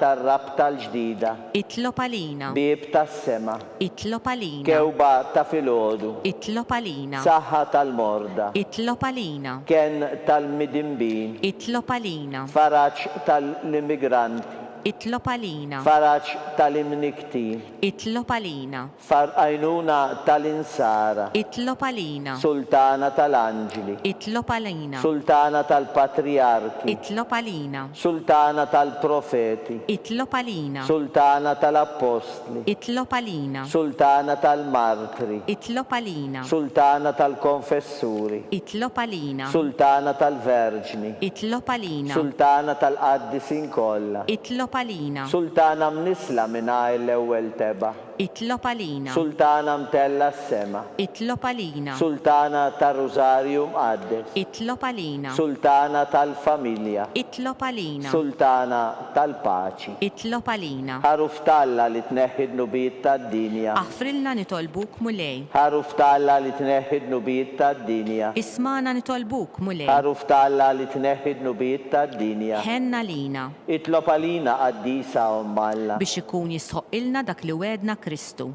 tar-rab tal-ġdida. Itlob għalina. Bib tas-sema. Itlob għalina. Kewba ta' filgħodu. Itlob għalina. Saħħa tal-morda. Itlob għalina. Ken tal-midimbin. Itlob għalina. Faraġ tal-immigranti. Itlob għalina. Faraġ tal-imniktin. Itlob għalina. Farqajnuna tal-insara. Itlob għalina. Sultana tal-anġili. Itlob għalina. Sultana tal-patriarki. Itlob għalina. Sultana tal-profeti. Itlob għalina. Sultana tal-apostli. Itlob għalina. Sultana tal-martri. Itlob għalina. Sultana tal-konfessuri. Itlob għalina. Sultana tal-verġni. Itlob għalina. Sultana tal-qaddisin kollha. Itlob għalina. Sultana mnisla minna l-ewwel teba. Itlob għalina. Sultana mtella s-sema. Itlob għalina. Sultana tal-Rosarju mqaddes. Itlob għalina. Sultana tal-familja. Itlob għalina. Sultana tal-paċi. Itlob għalina. Ħaruf talla li tneħħid nubiet tad-dinja. Aħfrilna nitolbuk mulej. Ħaruf talla li tneħħid nubiet tad-dinja. Ismana nitolbuk mulej. Ħaruf talla li tneħħid nubiet tad-dinja. Ħenna lina. Itlob għalina qaddisa Alla. Biex ikun jisħoq ilna dak li wedna Kristu.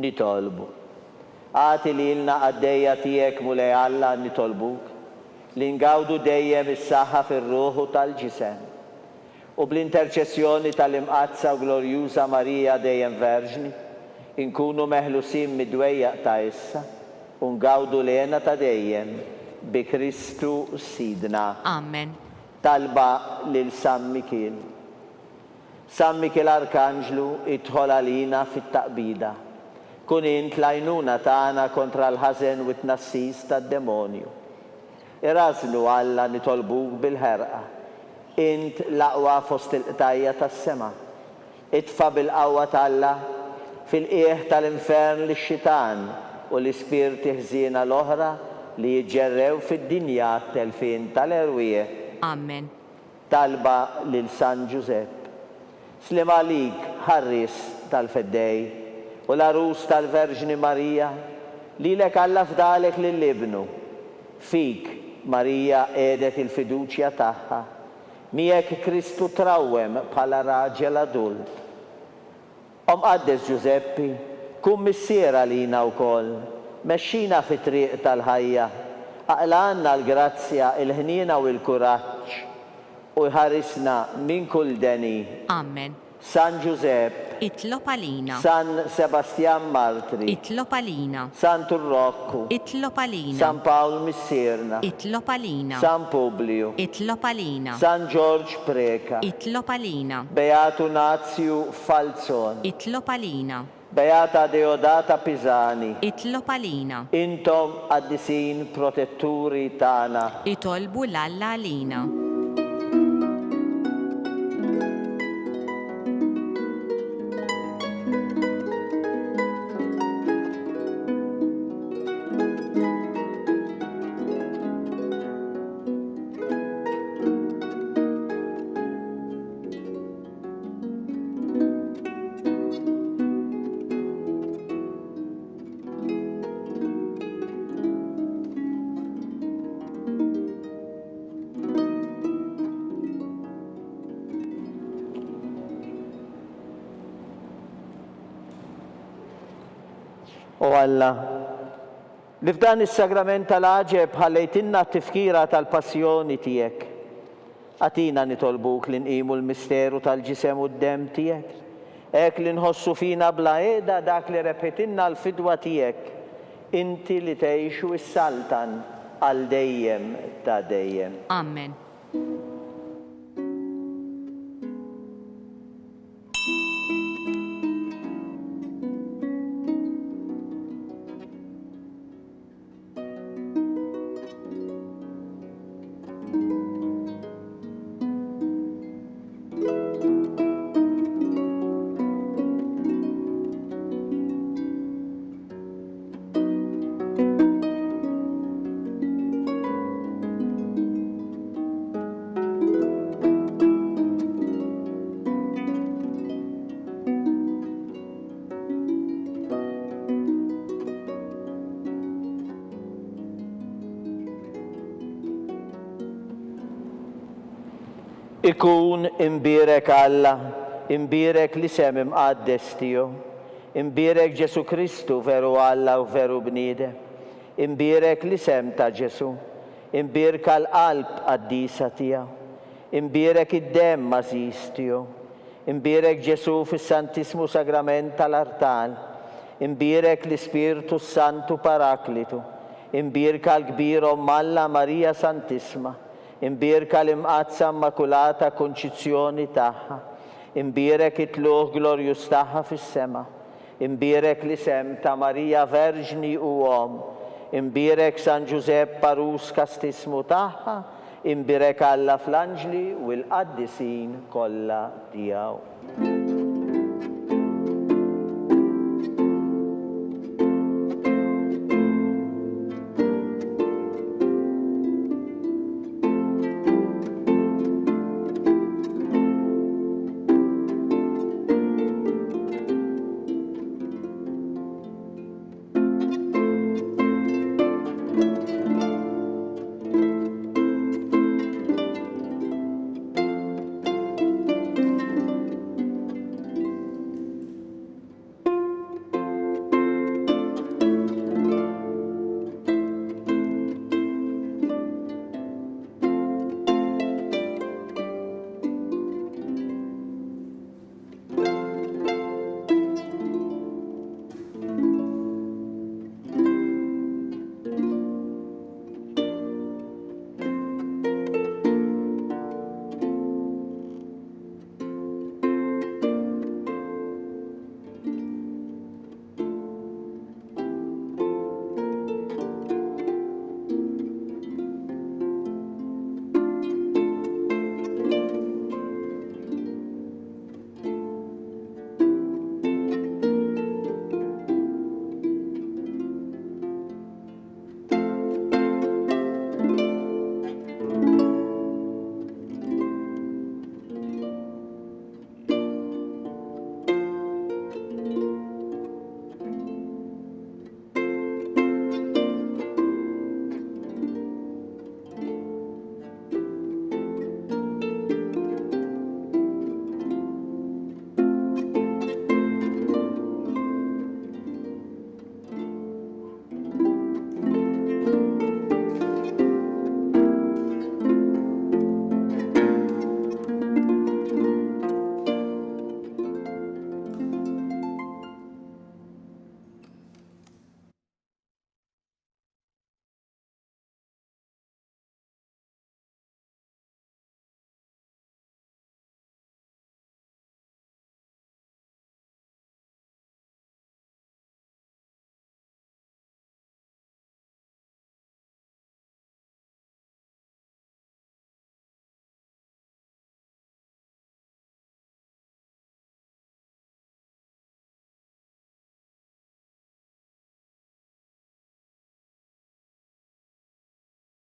Nitolbu. Għati li ilna għaddejja tijek mulej Alla nitolbuk. Li ngawdu dejjem is-saħħa fir-ruħu tal-ġisem. U bl-interċessjoni tal-imqazza u glorjuża Marija dejjem Verġni, inkunu meħlusin mid-dwejjaq ta' issa u ngawdu lena ta' dejjem bi Kristu Sidna. Amen. Talba lil San Mikil. San Mikil Arkanġlu idħol għalina fit-taqbida. Kun int lajnuna tagħna kontra l-ħażen u t-nassis tad-demonju. Irażlu Alla nitolbuk bil-ħerqa. Int l-aqwa fost il-qtajja tas-sema. Itfa bil-qawwa t'Alla fil-qieħ tal-infern lix-xitan u l-ispirti ħżiena l-oħra li jiġġerrew fid-dinja telfin tal-erwieħ. Amen. Talba lil San Giuseppe. Slim għalik ħarris tal-feddej u l-arus tal-Verġni Marija li lek Alla fdalek lill-ibnu. Fik Marija edet il-fiduċja tagħha. Miegħek Kristu trawwem bħala raġel adult. Qaddes Giuseppi, kun missiera lina wkoll, mexxina fit-triq tal-ħajja, aqlanna l-grazzja, il-ħniena u l-kuraġġ u ħarisna minn kull deni. Amen. San Giuseppe, itlob għalina. San Sebastian Martri, Itlob għalina. San Turrocco, Itlob għalina. San Paul Missirna, Itlob għalina. San Publio, Itlob għalina. San George Preca, Itlob għalina. Beato Nazio Falzon, Itlob għalina. Beata Deodata Pisani, Itlob għalina. intom għaddisin protetturi tana. Itolbu l-Alla għalina. O Alla, li f'dan is-sagrament tal-aġeb ħallejtinna t-tifkira tal-passjoni tiegħek. Għatina nitolbuk li nqimu l-misteru tal-ġisem u d-dem tiegħek. Ek li nħossu fina bla qiegħda dak li repetinna l-fidwa tiegħek. Inti li tgħixu s-saltan għal dejjem ta' dejjem. Amen. Ikun imbirek Alla, imbirek li sem imqaddes tiegħu, imbirek Ġesu Kristu veru Alla u veru bniedem, imbirek li sem ta' Ġesu, imbirka l-qalb qaddisa tiegħu, imbirek id-dem mażis tiegħu, imbirek Ġesu fis-Santismu Sagrament tal-Artal, imbirek l-Ispirtu Santu Paraklitu, imbirka l-kbir Alla Marija Santisma, imbirka l-imqazza immakulata konċizzjoni tagħha, imbirek it-tluq glorjus tagħha fis-sema, imbirek l-isem ta' Marija Verġni u Om, imbirek San Giuseppe Parus kastismu tagħha, imbirek Alla fl-anġli u l-qaddisin kollha tiegħu.